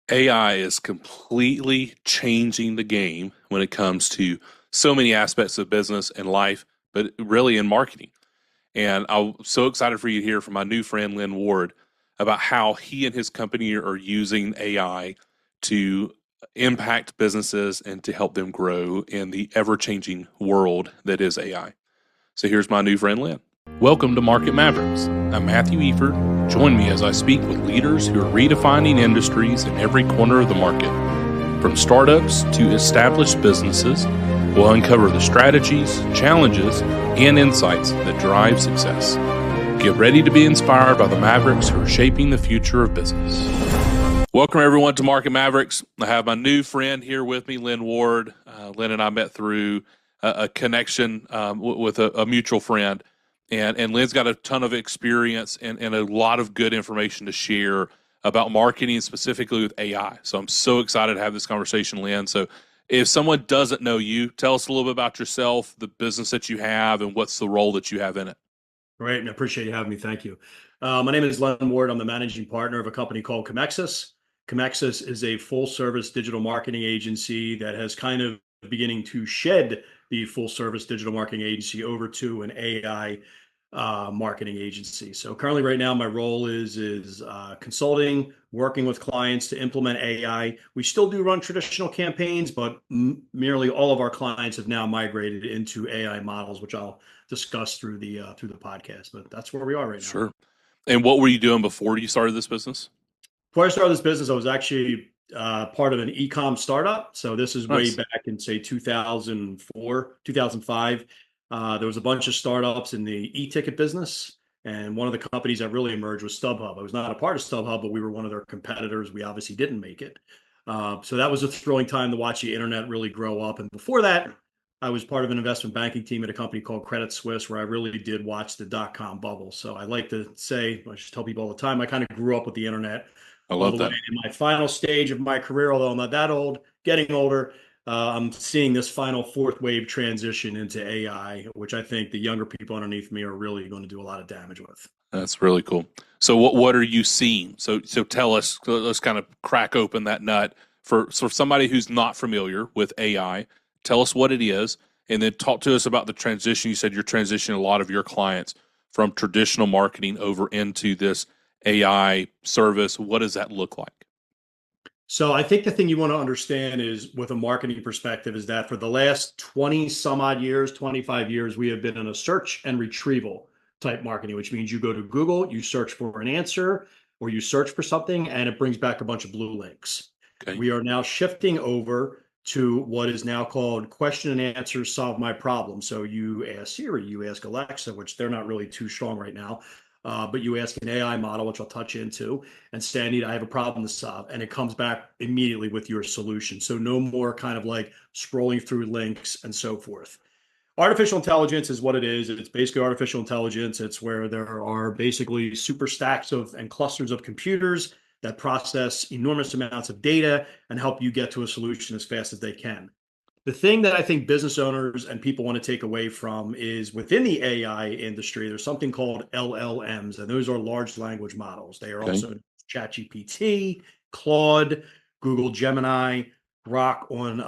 AI is completely changing the game when it comes to so many aspects of business and life, but really in marketing. And I'm so excited for you to hear from my new friend, Len Ward, about how he and his company are using AI to impact businesses and to help them grow in the ever changing world that is AI. So here's my new friend, Len. Welcome to Market Mavericks. I'm Matthew Eford. Join me as I speak with leaders who are redefining industries in every corner of the market. From startups to established businesses, we'll uncover the strategies, challenges, and insights that drive success. Get ready to be inspired by the Mavericks who are shaping the future of business. Welcome, everyone, to Market Mavericks. I have my new friend here with me, Len Ward. Len and I met through a connection with a mutual friend. And Len's got a ton of experience and a lot of good information to share about marketing, specifically with AI. So I'm so excited to have this conversation, Len. So if someone doesn't know you, tell us a little bit about yourself, the business that you have, and what's the role that you have in it. Great, and I appreciate you having me. Thank you. My name is Len Ward. I'm the managing partner of a company called Comexis. Comexis is a full-service digital marketing agency that has kind of beginning to shed the full-service digital marketing agency over to an AI marketing agency. So currently, right now, my role is consulting, working with clients to implement AI. We still do run traditional campaigns, but nearly all of our clients have now migrated into AI models, which I'll discuss through the podcast. But that's where we are right now. Sure. And what were you doing before you started this business? Before I started this business, I was actually part of an e-com startup. So this is way Nice. back in say 2004, 2005. There was a bunch of startups in the e-ticket business, and one of the companies that really emerged was StubHub. I was not a part of StubHub, but we were one of their competitors. We obviously didn't make it. So that was a thrilling time to watch the internet really grow up. And before that, I was part of an investment banking team at a company called Credit Suisse, where I really did watch the dot-com bubble. So I like to say, I just tell people all the time, I kind of grew up with the internet I all love the way that. in my final stage of my career, although I'm not that old, getting older. I'm seeing this final fourth wave transition into AI, which I think the younger people underneath me are really going to do a lot of damage with. That's really cool. So what are you seeing? So tell us, let's kind of crack open that nut for somebody who's not familiar with AI. Tell us what it is, and then talk to us about the transition. You said you're transitioning a lot of your clients from traditional marketing over into this AI service. What does that look like? So I think the thing you want to understand is with a marketing perspective is that for the last 20 some odd years, 25 years, we have been in a search and retrieval type marketing, which means you go to Google, you search for an answer, or you search for something, and it brings back a bunch of blue links. Okay. We are now shifting over to what is now called question and answer solve my problem. So you ask Siri, you ask Alexa, which they're not really too strong right now, but you ask an AI model, which I'll touch into, and say, I have a problem to solve. And it comes back immediately with your solution. So no more kind of like scrolling through links and so forth. Artificial intelligence is what it is. It's basically artificial intelligence. It's where there are basically super stacks of and clusters of computers that process enormous amounts of data and help you get to a solution as fast as they can. The thing that I think business owners and people want to take away from is within the AI industry, there's something called LLMs, and those are large language models. They are Okay. also ChatGPT, Claude, Google Gemini, Grok on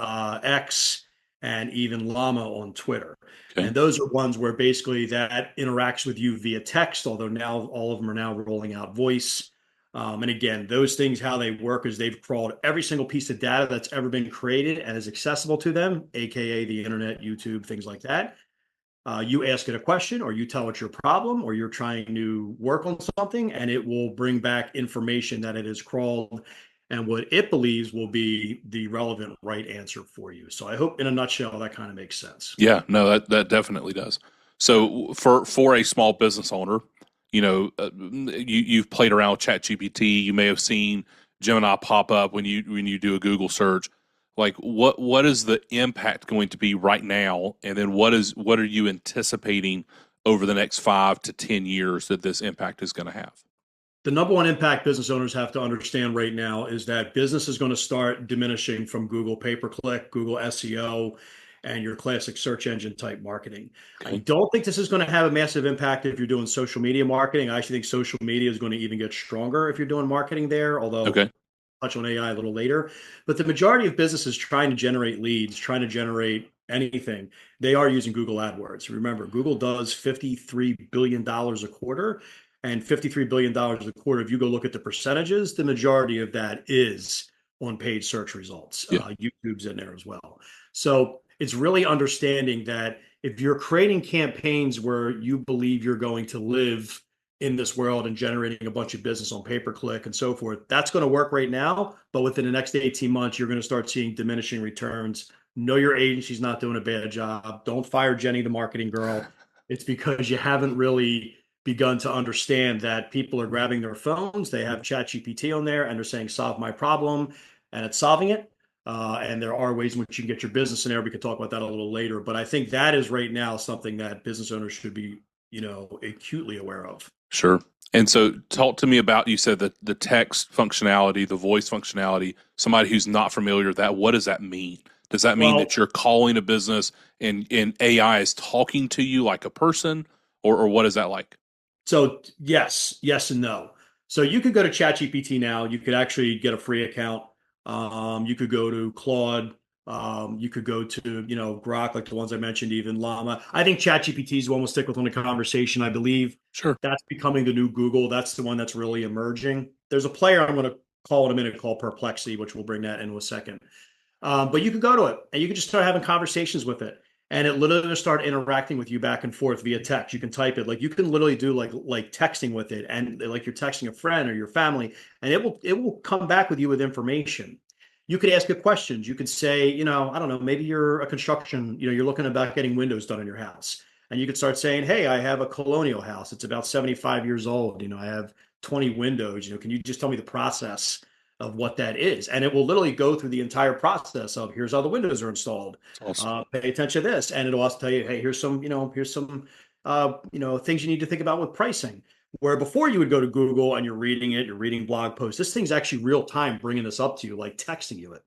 X, and even Llama on Twitter. Okay. And those are ones where basically that interacts with you via text, although now all of them are now rolling out voice. And again, those things, how they work is they've crawled every single piece of data that's ever been created and is accessible to them, AKA the internet, YouTube, things like that. You ask it a question, or you tell it your problem, or you're trying to work on something, and it will bring back information that it has crawled and what it believes will be the relevant right answer for you. So I hope in a nutshell that kind of makes sense. Yeah, no, that definitely does. So for a small business owner, you've played around with ChatGPT. You may have seen Gemini pop up when you do a Google search. Like what is the impact going to be right now, and then what are you anticipating over the next 5 to 10 years that this impact is going to have? The number one impact business owners have to understand right now is that business is going to start diminishing from Google pay-per-click, Google SEO, and your classic search engine type marketing. I Okay. don't think this is going to have a massive impact if you're doing social media marketing. I actually think social media is going to even get stronger if you're doing marketing there, although Okay. touch on AI a little later. But the majority of businesses trying to generate leads, trying to generate anything, they are using Google AdWords. Remember, Google does $53 billion a quarter, and $53 billion a quarter, if you go look at the percentages, the majority of that is on paid search results. Yeah, YouTube's in there as well. So it's really understanding that if you're creating campaigns where you believe you're going to live in this world and generating a bunch of business on pay-per-click and so forth, that's going to work right now. But within the next 18 months, you're going to start seeing diminishing returns. Know your agency's not doing a bad job. Don't fire Jenny, the marketing girl. It's because you haven't really begun to understand that people are grabbing their phones. They have ChatGPT on there and they're saying, solve my problem, and it's solving it. And there are ways in which you can get your business in there. We could talk about that a little later. But I think that is right now something that business owners should be, acutely aware of. sure. And so, talk to me about, you said that the text functionality, the voice functionality. Somebody who's not familiar with that, what does that mean? Does that mean that Well, you're calling a business and AI is talking to you like a person, or what is that like? so yes and no. So you could go to ChatGPT now. You could actually get a free account. You could go to Claude. You could go to, Grok, like the ones I mentioned, even Llama. I think ChatGPT is the one we'll stick with on the conversation. I believe Sure. that's becoming the new Google. That's the one that's really emerging. There's a player I'm going to call in a minute called Perplexity, which we'll bring that in a second. But you could go to it and you can just start having conversations with it. And it literally start interacting with you back and forth via text. You can type it, like you can literally do like texting with it, and like you're texting a friend or your family, and it will come back with you with information. You could ask it questions. You could say, I don't know, maybe you're a construction, you're looking about getting windows done in your house. And you could start saying, hey, I have a colonial house. It's about 75 years old. I have 20 windows. Can you just tell me the process of what that is? And it will literally go through the entire process of, here's how the windows are installed. It's awesome. Pay attention to this, and it'll also tell you, hey, here's some things you need to think about with pricing. Where before you would go to Google and you're reading it, you're reading blog posts. This thing's actually real time bringing this up to you, like texting you it.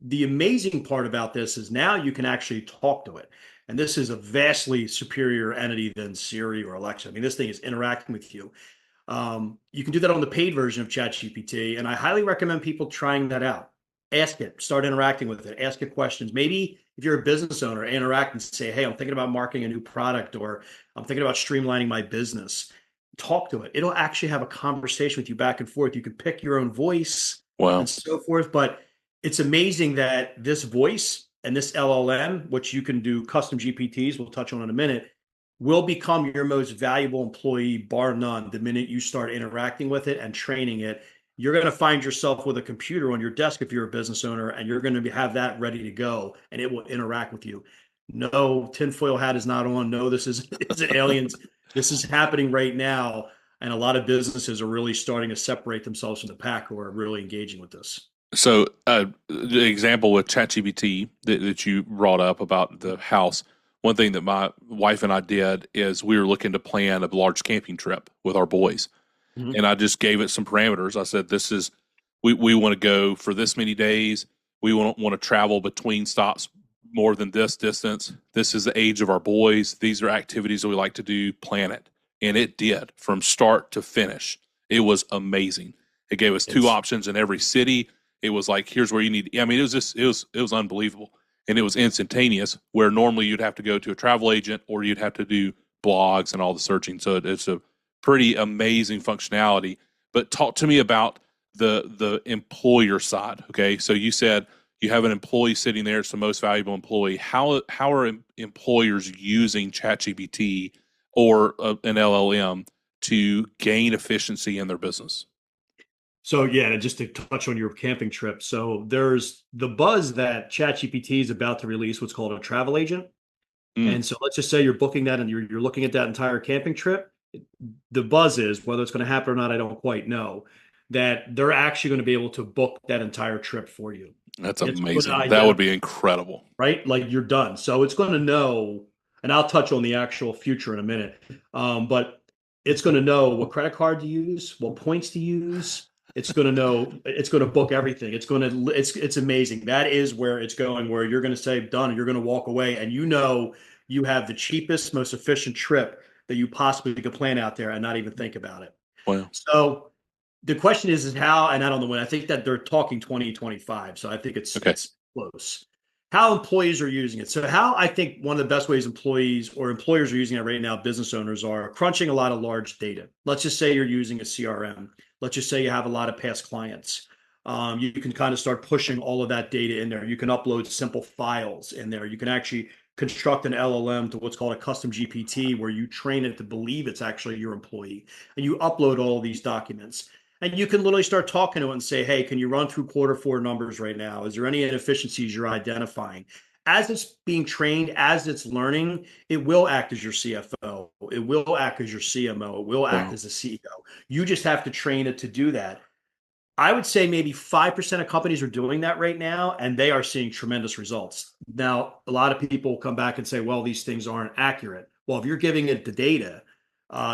The amazing part about this is now you can actually talk to it. And this is a vastly superior entity than Siri or Alexa. I mean, this thing is interacting with you. You can do that on the paid version of ChatGPT, and I highly recommend people trying that out. Ask it, start interacting with it, ask it questions. Maybe if you're a business owner, interact and say, hey, I'm thinking about marketing a new product, or I'm thinking about streamlining my business. Talk to it. It'll actually have a conversation with you back and forth. You can pick your own voice Wow. and so forth. But it's amazing that this voice and this LLM, which you can do custom GPTs, we'll touch on in a minute, will become your most valuable employee, bar none, the minute you start interacting with it and training it. You're going to find yourself with a computer on your desk if you're a business owner, and you're going to have that ready to go, and it will interact with you. No, tinfoil hat is not on. No, this isn't aliens. This is happening right now, and a lot of businesses are really starting to separate themselves from the pack who are really engaging with this. So, the example with ChatGPT that you brought up about the house, one thing that my wife and I did is we were looking to plan a large camping trip with our boys. Mhm. And I just gave it some parameters. I said, we want to go for this many days. We want to travel between stops more than this distance. This is the age of our boys. These are activities that we like to do. Plan it. And it did from start to finish. It was amazing. It gave us two It's options in every city. It was like, here's where you need. I mean, it was unbelievable, and it was instantaneous. Where normally you'd have to go to a travel agent or you'd have to do blogs and all the searching. So it's a pretty amazing functionality. But talk to me about the employer side. Okay, so you said you have an employee sitting there; it's the most valuable employee. How are employers using ChatGPT or an LLM to gain efficiency in their business? So yeah, just to touch on your camping trip. So there's the buzz that ChatGPT is about to release what's called a travel agent. Mm, And so let's just say you're booking that and you're looking at that entire camping trip. The buzz is, whether it's going to happen or not, I don't quite know, that they're actually going to be able to book that entire trip for you. that's It's going to amazing. That would identify, be incredible. right? Like you're done. So it's going to know, and I'll touch on the actual future in a minute. But it's going to know what credit card to use, what points to use. It's going to know, it's going to book everything. It's amazing. That is where it's going, where you're going to say done, and you're going to walk away, and you have the cheapest, most efficient trip that you possibly could plan out there and not even think about it. Wow. So The question is how, and I don't know when. I think that they're talking 2025, so I think Okay. it's close. How employees are using it. So how I think one of the best ways employees or employers are using it right now, business owners are crunching a lot of large data. Let's just say you're using a CRM. Let's just say you have a lot of past clients. You can kind of start pushing all of that data in there. You can upload simple files in there. You can actually construct an LLM to what's called a custom GPT, where you train it to believe it's actually your employee, and you upload all of these documents. And you can literally start talking to it and say, hey, can you run through quarter 4 numbers right now? Is there any inefficiencies you're identifying? As it's being trained, as it's learning, it will act as your CFO. It will act as your CMO. It will act Wow. as a CEO. You just have to train it to do that. I would say maybe 5% of companies are doing that right now, and they are seeing tremendous results. Now, a lot of people come back and say, well, these things aren't accurate. Well, if you're giving it the data,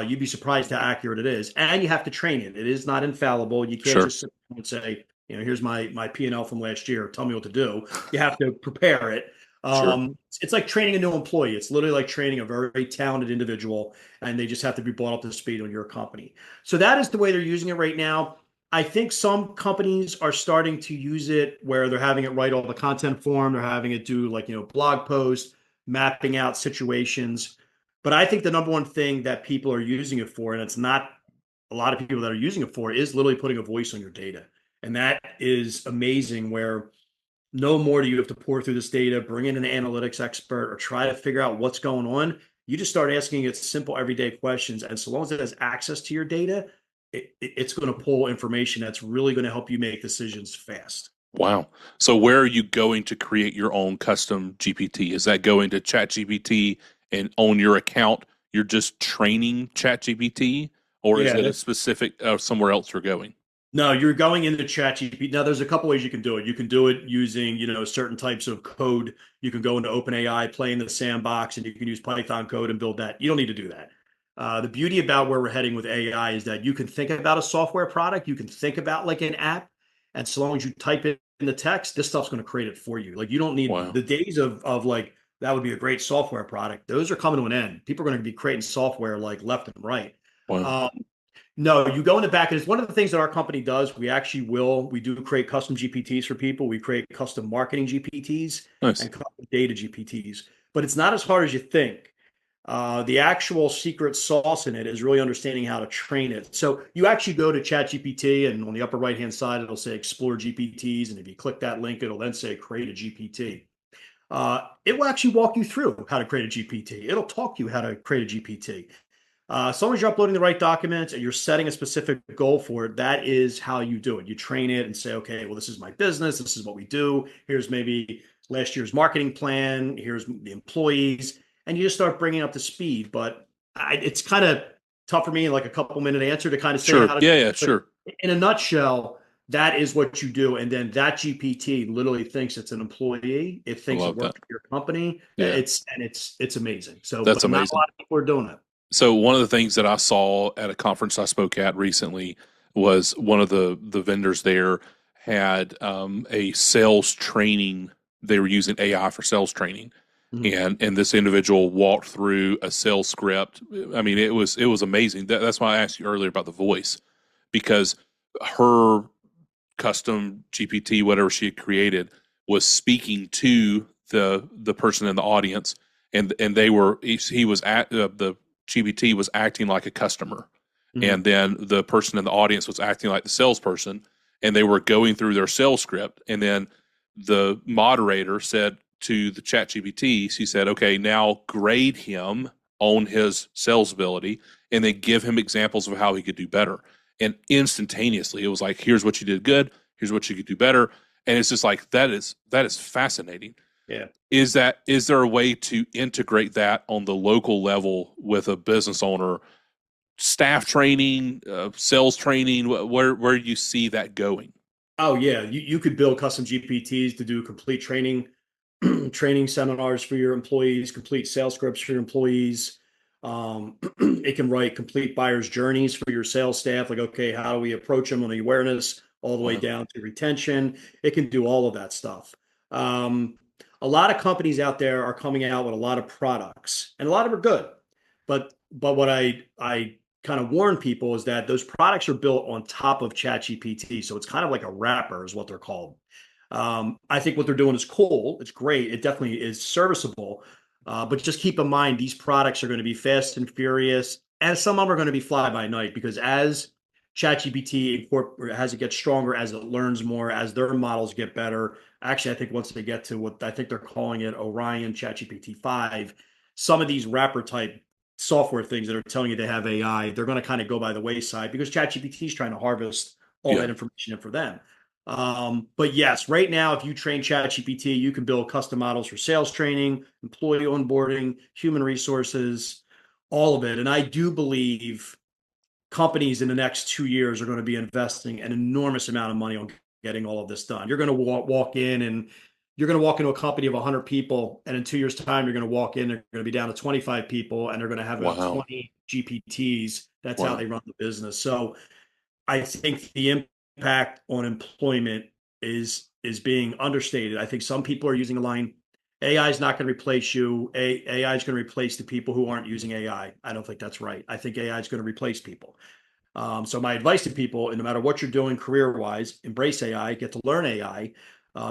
you'd be surprised how accurate it is. And you have to train it. It is not infallible. You can't Sure. just sit and say, here's my P&L from last year. Tell me what to do. You have to prepare it. Sure. It's like training a new employee. It's literally like training a very talented individual, and they just have to be brought up to speed on your company. So that is the way they're using it right now. I think some companies are starting to use it where they're having it write all the content for them. They're having it do like, blog posts, mapping out situations. But I think the number one thing that people are using it for, and it's not a lot of people that are using it for, is literally putting a voice on your data. And that is amazing, where no more do you have to pour through this data, bring in an analytics expert, or try to figure out what's going on. You just start asking it simple everyday questions. And so long as it has access to your data, it's going to pull information that's really going to help you make decisions fast. Wow. So where are you going to create your own custom GPT? Is that going to ChatGPT and on your account, you're just training ChatGPT, or is Yeah, it a specific somewhere else you're going? no, you're going into ChatGPT. Now, there's a couple ways you can do it. You can do it using, certain types of code. You can go into OpenAI, play in the sandbox, and you can use Python code and build that. You don't need to do that. The beauty about where we're heading with AI is that you can think about a software product. You can think about like an app, and so long as you type it in the text, this stuff's going to create it for you. Like you don't need Wow. the days of like that would be a great software product. Those are coming to an end. People are going to be creating software like left and right. Wow. Um, no, you go in the back, and it's one of the things that our company does. We do create custom GPTs for people. We create custom marketing GPTs Nice. and custom data GPTs, but it's not as hard as you think. The actual secret sauce in it is really understanding how to train it. So you actually go to ChatGPT, and on the upper right-hand side, it'll say Explore GPTs. And if you click that link, it'll then say Create a GPT. It will actually walk you through how to create a GPT. It'll talk you how to create a GPT. As long as you're uploading the right documents and you're setting a specific goal for it, that is how you do it. You train it and say, okay, well, this is my business. This is what we do. Here's maybe last year's marketing plan. Here's the employees. And you just start bringing up to speed. But it's kind of tough for me, like a couple-minute answer to kind of say Sure. how to Yeah, do yeah, it. But sure. in a nutshell, that is what you do. And then that GPT literally thinks it's an employee. It I thinks it love that. works for your company. Yeah. It's amazing. So, That's but not a amazing. lot of people are doing it. So one of the things that I saw at a conference I spoke at recently was one of the vendors there had a sales training. They were using AI for sales training, Mhm. and this individual walked through a sales script. I mean, it was amazing. That's why I asked you earlier about the voice, because her custom GPT, whatever she had created, was speaking to the person in the audience, and they were he was at the GPT was acting like a customer, and Mhm. then the person in the audience was acting like the salesperson, and they were going through their sales script, and then the moderator said to the chat GPT, she said, okay, now grade him on his sales ability, and then give him examples of how he could do better. And instantaneously, it was like, here's what you did good, here's what you could do better. And it's just like that is fascinating. Yeah. Is there a way to integrate that on the local level with a business owner, staff training, sales training? Where do you see that going? Oh yeah, you could build custom GPTs to do complete training, training seminars for your employees, complete sales scripts for your employees. It can write complete buyer's journeys for your sales staff, like okay, how do we approach them on the awareness all the way Wow. down to retention. It can do all of that stuff. Um, a lot of companies out there are coming out with a lot of products, and a lot of them are good. But what I kind of warn people is that those products are built on top of ChatGPT. So it's kind of like a wrapper is what they're called. I think what they're doing is cool. It's great. It definitely is serviceable. But just keep in mind, these products are going to be fast and furious, and some of them are going to be fly by night because as ChatGPT as it gets stronger, as it learns more, as their models get better. Actually, I think once they get to what I think they're calling it Orion ChatGPT 5, some of these wrapper type software things that are telling you they have AI, they're going to kind of go by the wayside because ChatGPT is trying to harvest all Yeah. that information in for them. But yes, right now, if you train ChatGPT, you can build custom models for sales training, employee onboarding, human resources, all of it. And I do believe companies in the next 2 years are going to be investing an enormous amount of money on getting all of this done. You're going to walk in and you're going to walk into a company of 100 people, and in 2 years' time, you're going to walk in, they're going to be down to 25 people, and they're going to have about Wow. 20 GPTs. That's how Wow. they run the business. So I think the impact on employment is being understated. I think some people are using a line, AI is not going to replace you. AI is going to replace the people who aren't using AI. I don't think that's right. I think AI is going to replace people. So my advice to people, and no matter what you're doing career-wise, embrace AI, get to learn AI,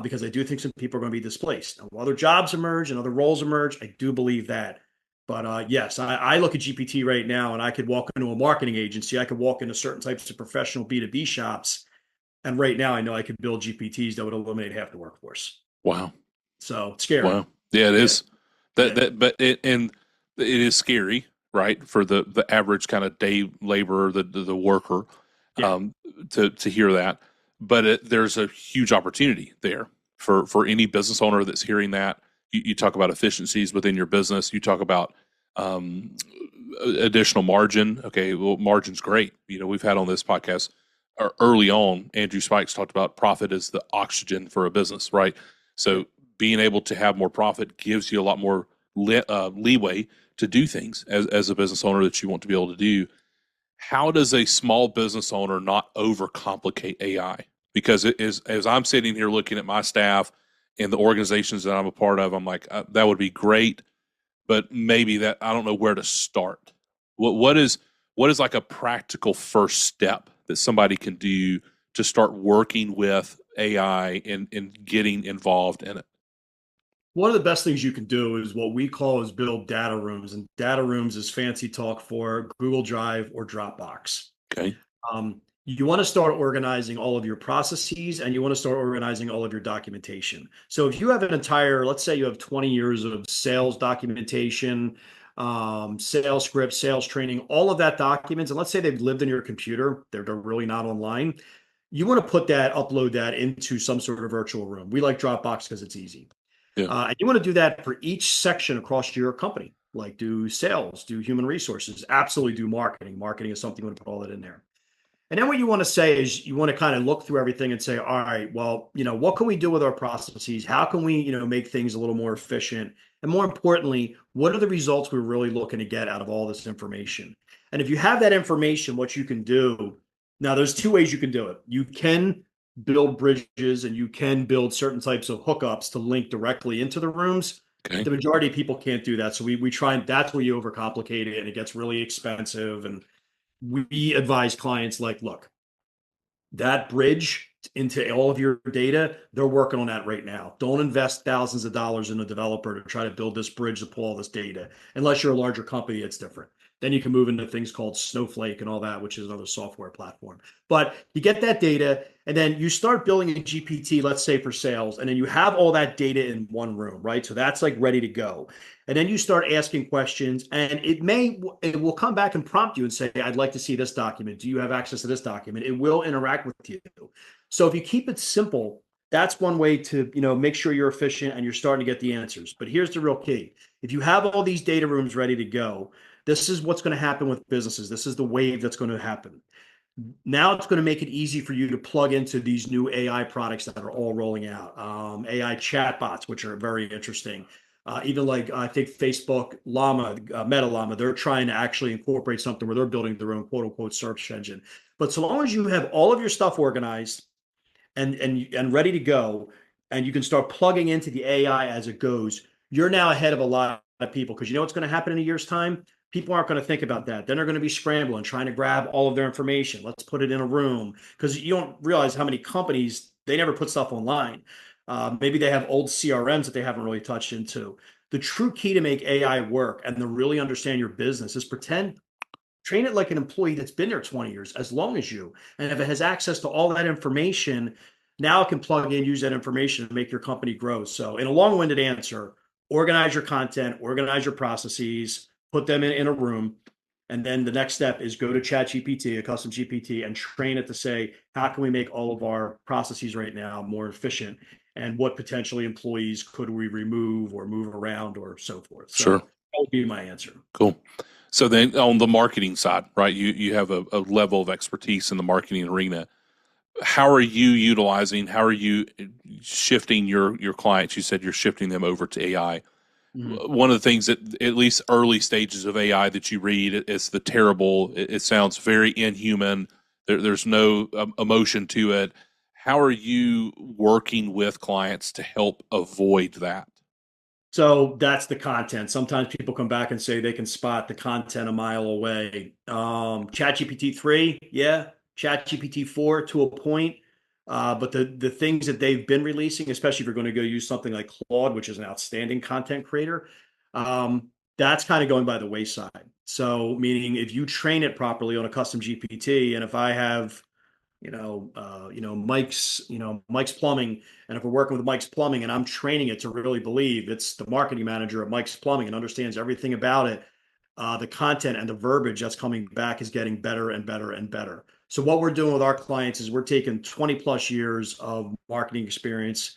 because I do think some people are going to be displaced. Now, while other jobs emerge and other roles emerge, I do believe that. But yes, I look at GPT right now, and I could walk into a marketing agency. I could walk into certain types of professional B2B shops, and right now I know I could build GPTs that would eliminate half the workforce. Wow. So it's scary. Wow. Yeah, it Yeah, is. yeah, But it is scary, right, for the average kind of day laborer, the worker, yeah. um, to hear that. But there's a huge opportunity there for any business owner that's hearing that. You talk about efficiencies within your business. You talk about um, additional margin. Okay, well, margin's great. We've had on this podcast early on, Andrew Spikes talked about profit as the oxygen for a business, right? Yeah. So being able to have more profit gives you a lot more leeway to do things as a business owner that you want to be able to do. How does a small business owner not overcomplicate AI? Because as I'm sitting here looking at my staff and the organizations that I'm a part of, I'm like, that would be great, but maybe that I don't know where to start. What is like a practical first step that somebody can do to start working with AI and getting involved in it? One of the best things you can do is what we call is build data rooms, and data rooms is fancy talk for Google Drive or Dropbox. Okay. You want to start organizing all of your processes and you want to start organizing all of your documentation. So if you have an entire, let's say you have 20 years of sales documentation, sales scripts, sales training, all of that documents, and let's say they've lived in your computer, they're really not online. You want to upload that into some sort of virtual room. We like Dropbox because it's easy. Yeah. And you want to do that for each section across your company, like do sales, do human resources, absolutely do marketing. Marketing is something you want to put all that in there. And then what you want to say is you want to kind of look through everything and say, all right, well, what can we do with our processes? How can we, make things a little more efficient? And more importantly, what are the results we're really looking to get out of all this information? And if you have that information, what you can do now, there's two ways you can do it. You can build bridges and you can build certain types of hookups to link directly into the rooms. Okay. The majority of people can't do that. So we try, and that's where you overcomplicate it and it gets really expensive. And we advise clients like, look, that bridge into all of your data, they're working on that right now. Don't invest thousands of dollars in a developer to try to build this bridge to pull all this data. Unless you're a larger company, it's different. Then you can move into things called Snowflake and all that, which is another software platform. But you get that data, and then you start building a GPT, let's say for sales, and then you have all that data in one room, right? So that's like ready to go. And then you start asking questions, and it will come back and prompt you and say, I'd like to see this document. Do you have access to this document? It will interact with you. So if you keep it simple, that's one way to, make sure you're efficient and you're starting to get the answers. But here's the real key. If you have all these data rooms ready to go, this is what's going to happen with businesses. This is the wave that's going to happen. Now it's going to make it easy for you to plug into these new AI products that are all rolling out. AI chatbots, which are very interesting. Even like I think Facebook Llama, Meta Llama, they're trying to actually incorporate something where they're building their own quote unquote search engine. But so long as you have all of your stuff organized and ready to go, and you can start plugging into the AI as it goes, you're now ahead of a lot of people because you know what's going to happen in a year's time? People aren't going to think about that. Then they're going to be scrambling, trying to grab all of their information. Let's put it in a room because you don't realize how many companies they never put stuff online. Maybe they have old CRMs that they haven't really touched into. The true key to make AI work and to really understand your business is train it like an employee that's been there 20 years, as long as you. And if it has access to all that information, now it can plug in, use that information to make your company grow. So, in a long winded answer, organize your content, organize your processes, put them in a room. And then the next step is go to ChatGPT, a custom GPT, and train it to say, how can we make all of our processes right now more efficient? And what potentially employees could we remove or move around or so forth? Sure. So that would be my answer. Cool. So then on the marketing side, right, you have a level of expertise in the marketing arena. How are you utilizing, how are you shifting your clients? You said you're shifting them over to AI. One of the things that, at least early stages of AI, that you read is the terrible, it sounds very inhuman. There's no emotion to it. How are you working with clients to help avoid that? So that's the content. Sometimes people come back and say they can spot the content a mile away. ChatGPT 3, yeah. ChatGPT 4 to a point. But the things that they've been releasing, especially if you're going to go use something like Claude, which is an outstanding content creator, that's kind of going by the wayside. So meaning if you train it properly on a custom GPT, and if I have Mike's Plumbing, and if we're working with Mike's Plumbing, and I'm training it to really believe it's the marketing manager at Mike's Plumbing and understands everything about it, the content and the verbiage that's coming back is getting better and better and better. So what we're doing with our clients is we're taking 20 plus years of marketing experience.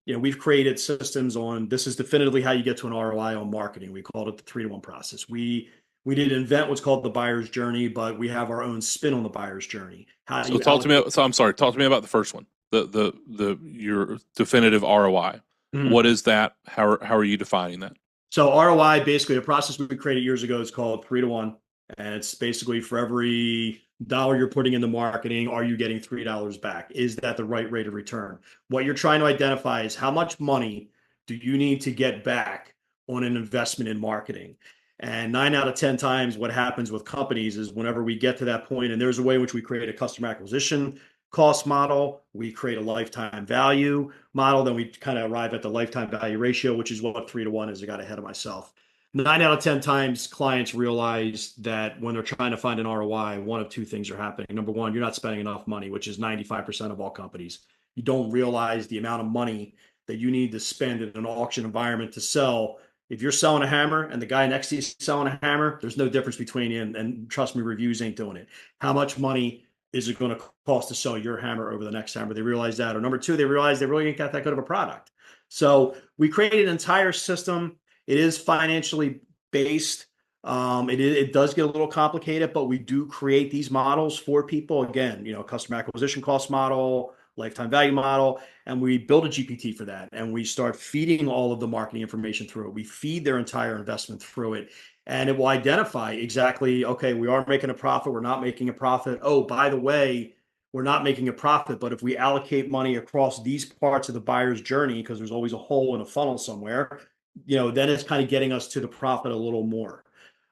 We've created systems on this is definitively how you get to an ROI on marketing. We called it the 3-to-1 process. We didn't invent what's called the buyer's journey, but we have our own spin on the buyer's journey. How do So you talk to me. allocate? So I'm sorry. Talk to me about the first one. The your definitive ROI. Mhm. What is that? How are you defining that? So ROI, basically, a process we created years ago is called 3-to-1, and it's basically for every dollar you're putting into marketing, are you getting $3 back? Is that the right rate of return? What you're trying to identify is how much money do you need to get back on an investment in marketing? And 9 out of 10 times, what happens with companies is whenever we get to that point, and there's a way in which we create a customer acquisition cost model, we create a lifetime value model, then we kind of arrive at the lifetime value ratio, which is what 3-to-1 is. I got ahead of myself. 9 out of 10 times, clients realize that when they're trying to find an ROI, one of two things are happening. Number one, you're not spending enough money, which is 95% of all companies. You don't realize the amount of money that you need to spend in an auction environment to sell. If you're selling a hammer and the guy next to you is selling a hammer, there's no difference between you. And trust me, reviews ain't doing it. How much money is it going to cost to sell your hammer over the next hammer? They realize that. Or number two, they realize they really ain't got that good of a product. So we created an entire system. It is financially based. It does get a little complicated, but we do create these models for people. Again, customer acquisition cost model, lifetime value model, and we build a GPT for that. And we start feeding all of the marketing information through it. We feed their entire investment through it. And it will identify exactly, okay, we are making a profit, we're not making a profit. Oh, by the way, we're not making a profit, but if we allocate money across these parts of the buyer's journey, because there's always a hole in a funnel somewhere, then it's kind of getting us to the profit a little more.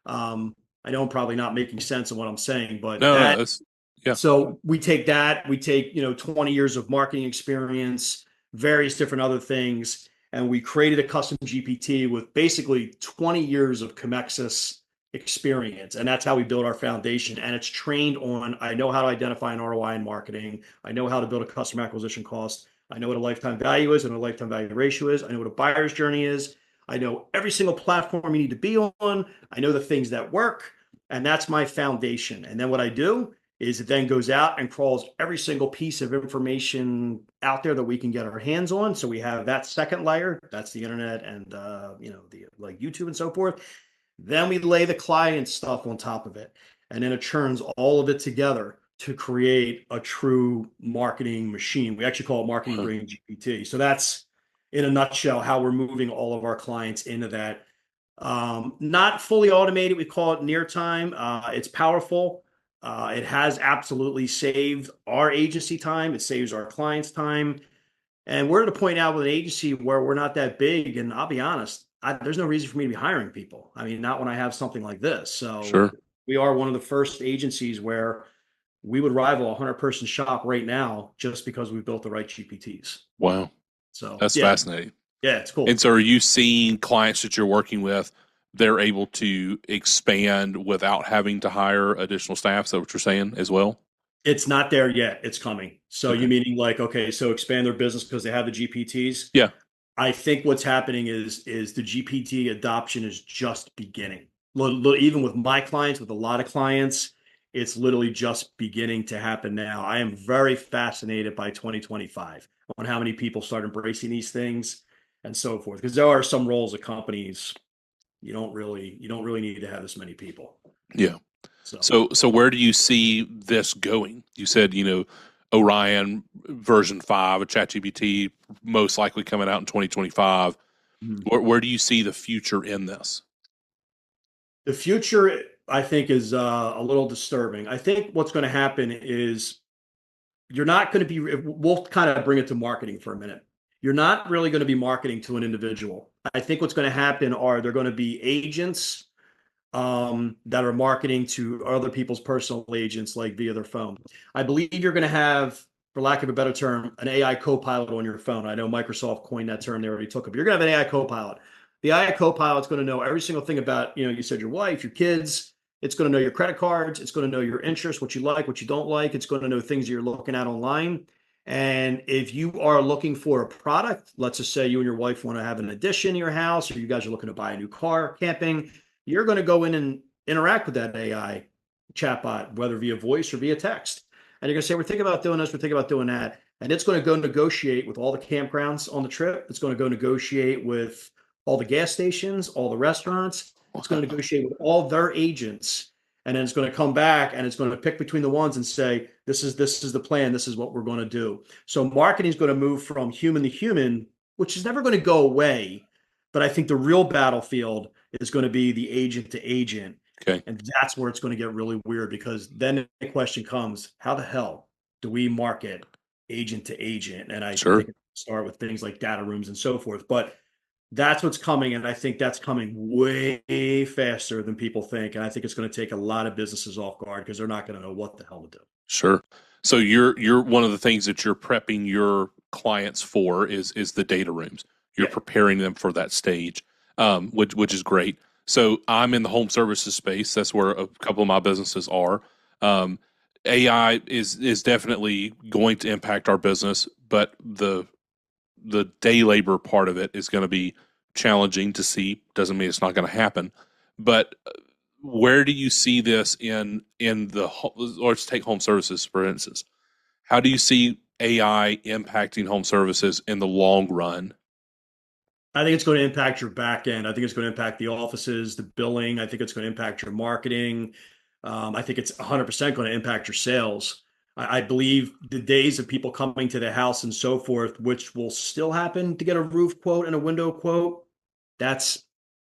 I know I'm probably not making sense of what I'm saying, but No, no, it's yeah. so we take that, we take, 20 years of marketing experience, various different other things, and we created a custom GPT with basically 20 years of Comexis experience. And that's how we build our foundation. And it's trained on, I know how to identify an ROI in marketing. I know how to build a customer acquisition cost. I know what a lifetime value is and a lifetime value ratio is. I know what a buyer's journey is. I know every single platform you need to be on. I know the things that work. And that's my foundation. And then what I do is it then goes out and crawls every single piece of information out there that we can get our hands on. So we have that second layer, that's the internet and the like YouTube and so forth. Then we lay the client stuff on top of it, and then it churns all of it together to create a true marketing machine. We actually call it marketing brain GPT. So that's in a nutshell how we're moving all of our clients into that. Not fully automated. We call it near time. It's powerful. It has absolutely saved our agency time. It saves our clients time. And we're at a point now with an agency where we're not that big. And I'll be honest, there's no reason for me to be hiring people. I mean, not when I have something like this. So Sure. we are one of the first agencies where we would rival a 100-person shop right now just because we built the right GPTs. Wow. So That's yeah, fascinating. yeah, it's And cool. so are you seeing clients that you're working with, they're able to expand without having to hire additional staff? Is that what you're saying as well? It's not there yet. It's coming. So you Okay. meaning like, okay, so expand their business because they have the GPTs. Yeah. I think what's happening is the GPT adoption is just beginning. Even with my clients, with a lot of clients, it's literally just beginning to happen now. I am very fascinated by 2025 on how many people start embracing these things and so forth. Because there are some roles of companies you don't really need to have this many people. Yeah. So So where do you see this going? You said, Orion version 5 of ChatGPT most likely coming out in 2025. mhm. Where do you see the future in this? The future, I think, is a little disturbing. I think what's going to happen is you're not going to be, we'll kind of bring it to marketing for a minute. You're not really going to be marketing to an individual. I think what's going to happen are they're going to be agents that are marketing to other people's personal agents, like via their phone. I believe you're going to have, for lack of a better term, an AI co-pilot on your phone. I know Microsoft coined that term; they already took it. But you're going to have an AI co-pilot. The AI co-pilot's going to know every single thing about, you said your wife, your kids. It's going to know your credit cards. It's going to know your interests, what you like, what you don't like. It's going to know things you're looking at online. And if you are looking for a product, let's just say you and your wife want to have an addition to your house, or you guys are looking to buy a new car, camping, you're going to go in and interact with that AI chatbot, whether via voice or via text. And you're going to say, we're thinking about doing this, we're thinking about doing that. And it's going to go negotiate with all the campgrounds on the trip. It's going to go negotiate with all the gas stations, all the restaurants. It's going to Wow. negotiate with all their agents. And then it's going to come back and it's going to pick between the ones and say, this is the plan. This is what we're going to do. So marketing is going to move from human to human, which is never going to go away. But I think the real battlefield is going to be the agent to agent. Okay. And that's where it's going to get really weird because then the question comes, how the hell do we market agent to agent? And I Sure. think it start with things like data rooms and so forth. But that's what's coming. And I think that's coming way faster than people think. And I think it's going to take a lot of businesses off guard because they're not going to know what the hell to do. Sure. So you're one of the things that you're prepping your clients for is the data rooms. You're Yeah. preparing them for that stage, which is great. So I'm in the home services space. That's where a couple of my businesses are. Um, AI is definitely going to impact our business, but the day labor part of it is going to be challenging to see. Doesn't mean it's not going to happen, but where do you see this in the let's take home services for instance? How do you see AI impacting home services in the long run? I think it's going to impact your back end. I think it's going to impact the offices, the billing. I think it's going to impact your marketing. I think it's 100% going to impact your sales. I believe the days of people coming to the house and so forth, which will still happen to get a roof quote and a window quote, that's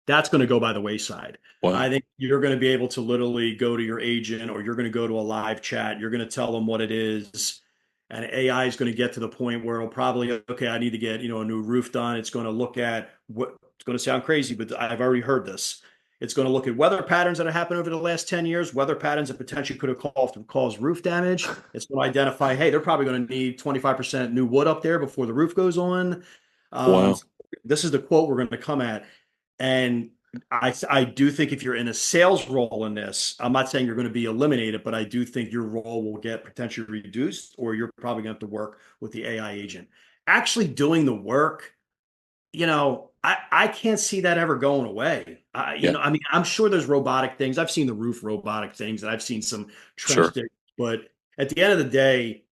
that's going to go by the wayside. I Wow. think you're going to be able to literally go to your agent or you're going to go to a live chat. You're going to tell them what it is. And AI is going to get to the point where it'll probably, okay, I need to get, a new roof done. It's going to look at what it's going to sound crazy, but I've already heard this. It's going to look at weather patterns that have happened over the last 10 years, weather patterns that potentially could have caused roof damage. It's going to identify, hey, they're probably going to need 25% new wood up there before the roof goes on. Um, Wow. this is the quote we're going to come at. And I do think if you're in a sales role in this, I'm not saying you're going to be eliminated, but I do think your role will get potentially reduced, or you're probably going to have to work with the AI agent. Actually doing the work, I can't see that ever going away. Yeah. I mean, I'm sure there's robotic things. I've seen the roof robotic things, and I've seen some trench Sure. digs. But at the end of the day,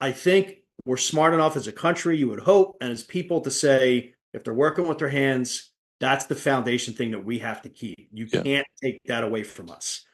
I think we're smart enough as a country, you would hope, and as people to say, if they're working with their hands, that's the foundation thing that we have to keep. You Yeah. can't take that away from us.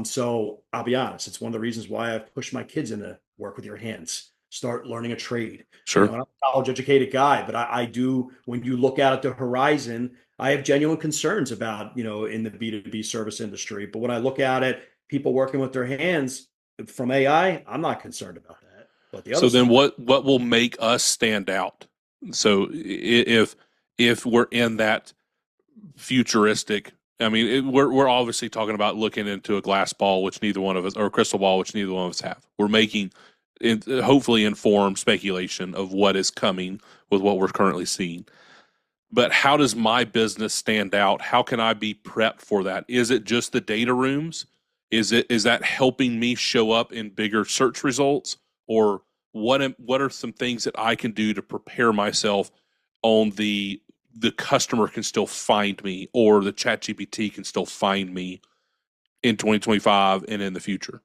So I'll be honest, it's one of the reasons why I've pushed my kids into work with your hands, start learning a trade. Sure. I'm a college educated guy, but I do, when you look out at the horizon, I have genuine concerns about, in the B2B service industry. But when I look out at people working with their hands from AI, I'm not concerned about that. But the other So then stuff, what will make us stand out? So if we're in that futuristic. I mean, we're obviously talking about looking into a glass ball, which neither one of us, or a crystal ball, which neither one of us have. We're making, hopefully, informed speculation of what is coming with what we're currently seeing. But how does my business stand out? How can I be prepped for that? Is it just the data rooms? Is that helping me show up in bigger search results, or what are some things that I can do to prepare myself on the customer can still find me, or the chat GPT can still find me in 2025 and in the future?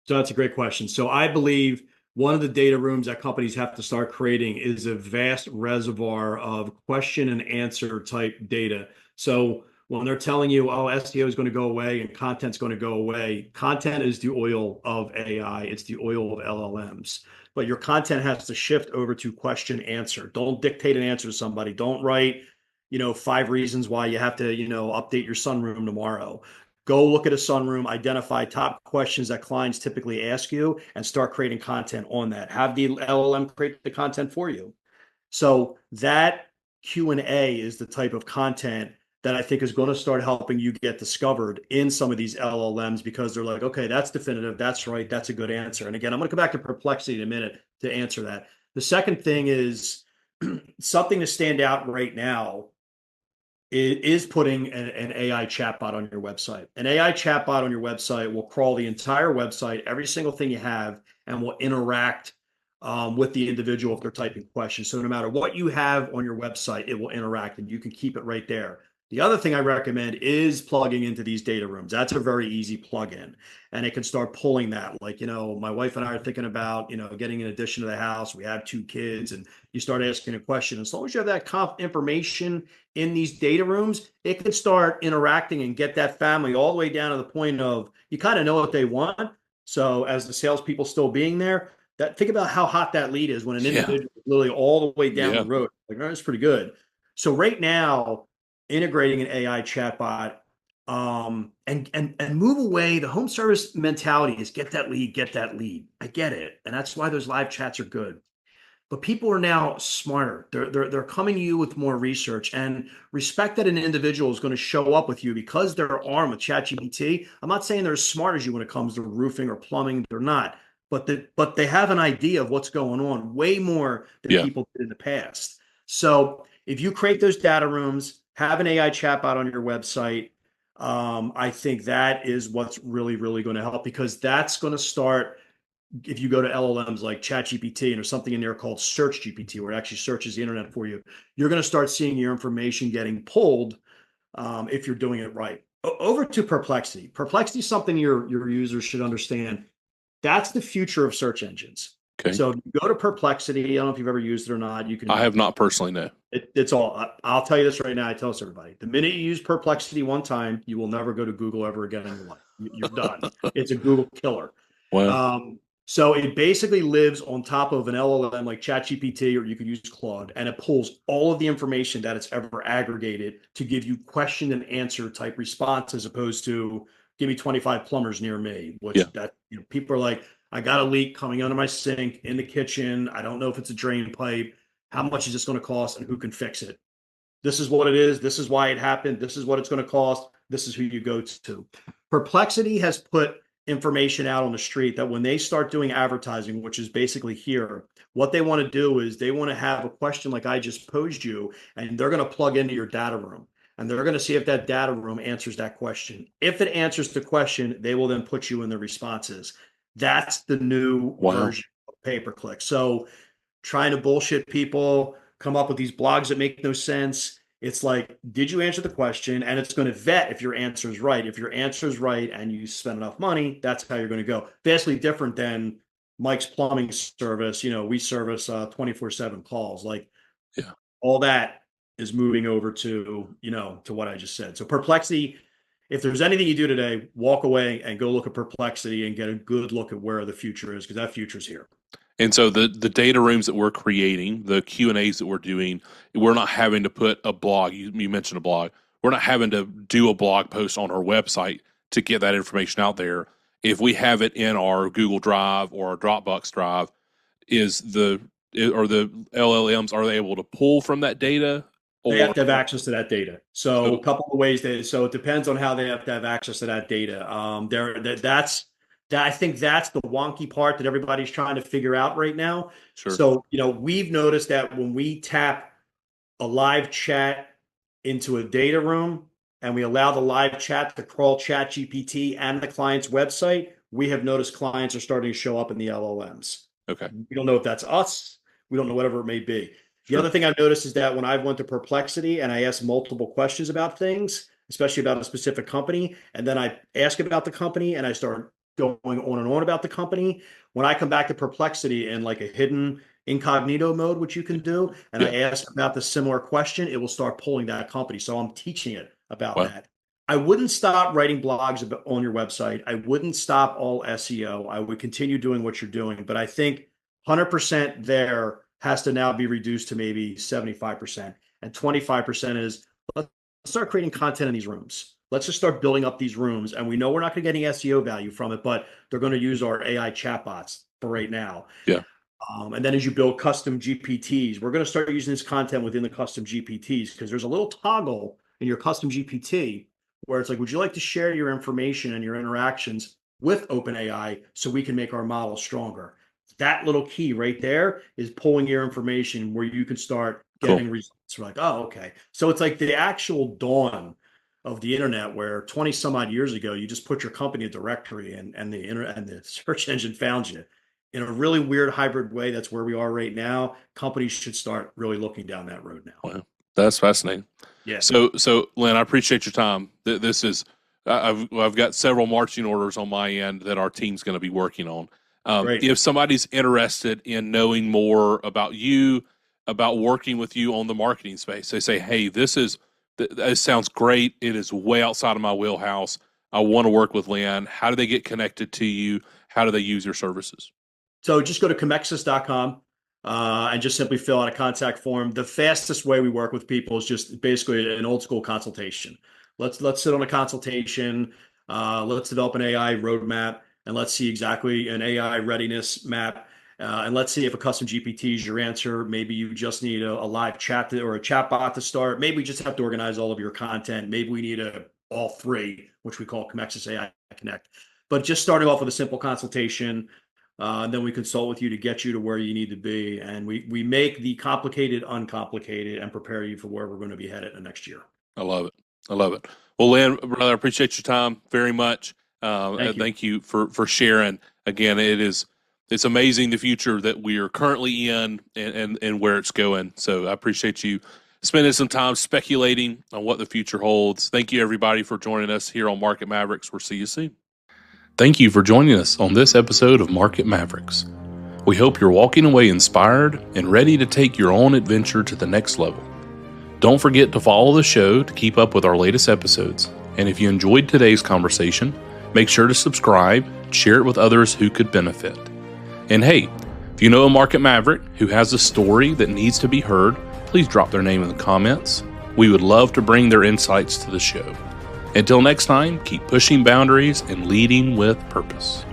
So that's a great question. So I believe one of the data rooms that companies have to start creating is a vast reservoir of question and answer type data. So when they're telling you, oh, SEO is going to go away and content's going to go away, content is the oil of AI. It's the oil of LLMs. But your content has to shift over to question answer. Don't dictate an answer to somebody. Don't write, 5 reasons why you have to, update your sunroom tomorrow. Go look at a sunroom, identify top questions that clients typically ask you, and start creating content on that. Have the LLM create the content for you. So that Q&A is the type of content that I think is going to start helping you get discovered in some of these LLMs, because they're like, okay, that's definitive, that's right, that's a good answer. And again, I'm going to come back to perplexity in a minute to answer that. The second thing is something to stand out right now is putting an AI chatbot on your website. An AI chatbot on your website will crawl the entire website, every single thing you have, and will interact with the individual if they're typing questions. So no matter what you have on your website, it will interact, and you can keep it right there. The other thing I recommend is plugging into these data rooms. That's a very easy plug-in, and it can start pulling that. Like, my wife and I are thinking about, getting an addition to the house. We have 2 kids, and you start asking a question. As long as you have that information in these data rooms, it can start interacting and get that family all the way down to the point of you kind of know what they want. So as the salespeople still being there, think about how hot that lead is when an Yeah, individual is literally all the way down yeah, the road. Like, oh, that's pretty good. So right now, integrating an AI chatbot, and move away. The home service mentality is get that lead, get that lead. I get it, and that's why those live chats are good. But people are now smarter. They're coming to you with more research, and respect that an individual is going to show up with you because they're armed with ChatGPT. I'm not saying they're as smart as you when it comes to roofing or plumbing. They're not, but they have an idea of what's going on way more than yeah. people did in the past. So if you create those data rooms, have an AI chatbot on your website, I think that is what's really, really going to help, because that's going to start. If you go to LLMs like ChatGPT, and there's something in there called search-GPT, where it actually searches the internet for you, you're going to start seeing your information getting pulled, if you're doing it right. Over to Perplexity. Perplexity is something your users should understand. That's the future of search engines. Okay. So if you go to Perplexity, I don't know if you've ever used it or not. You I can. have not personally, no. It's all. I'll tell you this right now. I tell this to everybody. The minute you use Perplexity one time, you will never go to Google ever again in your life. You're done. It's a Google killer. Well, So it basically lives on top of an LLM like ChatGPT, or you could use Claude, and it pulls all of the information that it's ever aggregated to give you question and answer type response, as opposed to give me 25 plumbers near me, yeah. which that people are like, I got a leak coming under my sink in the kitchen. I don't know if it's a drain pipe. How much is this going to cost, and who can fix it? This is what it is. This is why it happened. This is what it's going to cost. This is who you go to. Perplexity has put information out on the street that when they start doing advertising, which is basically here, what they want to do is they want to have a question like I just posed you, and they're going to plug into your data room. And they're going to see if that data room answers that question. If it answers the question, they will then put you in the responses. That's the new Wow. version of pay-per-click. So trying to bullshit people, come up with these blogs that make no sense. It's like, did you answer the question? And it's going to vet if your answer is right. If your answer is right and you spend enough money, that's how you're going to go. Vastly different than Mike's plumbing service. We service 24/7 calls. Like, Yeah. all that is moving over to what I just said. So Perplexity, if there's anything you do today, walk away and go look at Perplexity and get a good look at where the future is, because that future is here. And so the data rooms that we're creating, the Q&As that we're doing, we're not having to put a blog. You mentioned a blog. We're not having to do a blog post on our website to get that information out there. If we have it in our Google Drive or our Dropbox Drive, or the LLMs, are they able to pull from that data They have or to have access to that data. So so a couple of ways so it depends on how they have to have access to that data. I think that's the wonky part that everybody's trying to figure out right now. sure, So, we've noticed that when we tap a live chat into a data room and we allow the live chat to crawl chat GPT and the client's website, we have noticed clients are starting to show up in the LLMs. okay, We don't know if that's us. We don't know whatever it may be. The other sure, thing I've noticed is that when I've went to Perplexity and I asked multiple questions about things, especially about a specific company, and then I ask about the company and I start going on and on about the company, when I come back to Perplexity in like a hidden incognito mode, which you can do, and yeah, I ask about the similar question, it will start pulling that company. So I'm teaching it about wow, that. I wouldn't stop writing blogs on your website. I wouldn't stop all SEO. I would continue doing what you're doing, but I think 100% there has to now be reduced to maybe 75%. And 25% is, let's start creating content in these rooms. Let's just start building up these rooms. And we know we're not going to get any SEO value from it, but they're going to use our AI chatbots for right now. yeah, And then as you build custom GPTs, we're going to start using this content within the custom GPTs because there's a little toggle in your custom GPT where it's like, would you like to share your information and your interactions with OpenAI so we can make our model stronger? That little key right there is pulling your information where you can start cool, getting results. We're like, oh, okay. So it's like the actual dawn of the internet where 20 some odd years ago, you just put your company directory and the search engine found you. In a really weird hybrid way, that's where we are right now. Companies should start really looking down that road now. wow, that's fascinating. Yeah, So Len, I appreciate your time. This is I've got several marching orders on my end that our team's going to be working on. great. If somebody's interested in knowing more about you, about working with you on the marketing space, they say, "Hey, this sounds great. It is way outside of my wheelhouse. I want to work with Len." How do they get connected to you? How do they use your services? So just go to comexis.com and just simply fill out a contact form. The fastest way we work with people is just basically an old school consultation. Let's sit on a consultation. Let's develop an AI roadmap and let's see exactly an AI readiness map. And let's see if a custom GPT is your answer. Maybe you just need a live chat or a chat bot to start. Maybe we just have to organize all of your content. Maybe we need all three, which we call Comexis AI Connect. But just starting off with a simple consultation, and then we consult with you to get you to where you need to be. And we make the complicated uncomplicated and prepare you for where we're going to be headed in the next year. I love it. I love it. Well, Len, brother, I appreciate your time very much. Thank you. Thank you for sharing. Again, it's amazing the future that we are currently in and where it's going. So I appreciate you spending some time speculating on what the future holds. Thank you, everybody, for joining us here on Market Mavericks. We'll see you soon. Thank you for joining us on this episode of Market Mavericks. We hope you're walking away inspired and ready to take your own adventure to the next level. Don't forget to follow the show to keep up with our latest episodes. And if you enjoyed today's conversation, make sure to subscribe, share it with others who could benefit. And hey, if you know a market maverick who has a story that needs to be heard, please drop their name in the comments. We would love to bring their insights to the show. Until next time, keep pushing boundaries and leading with purpose.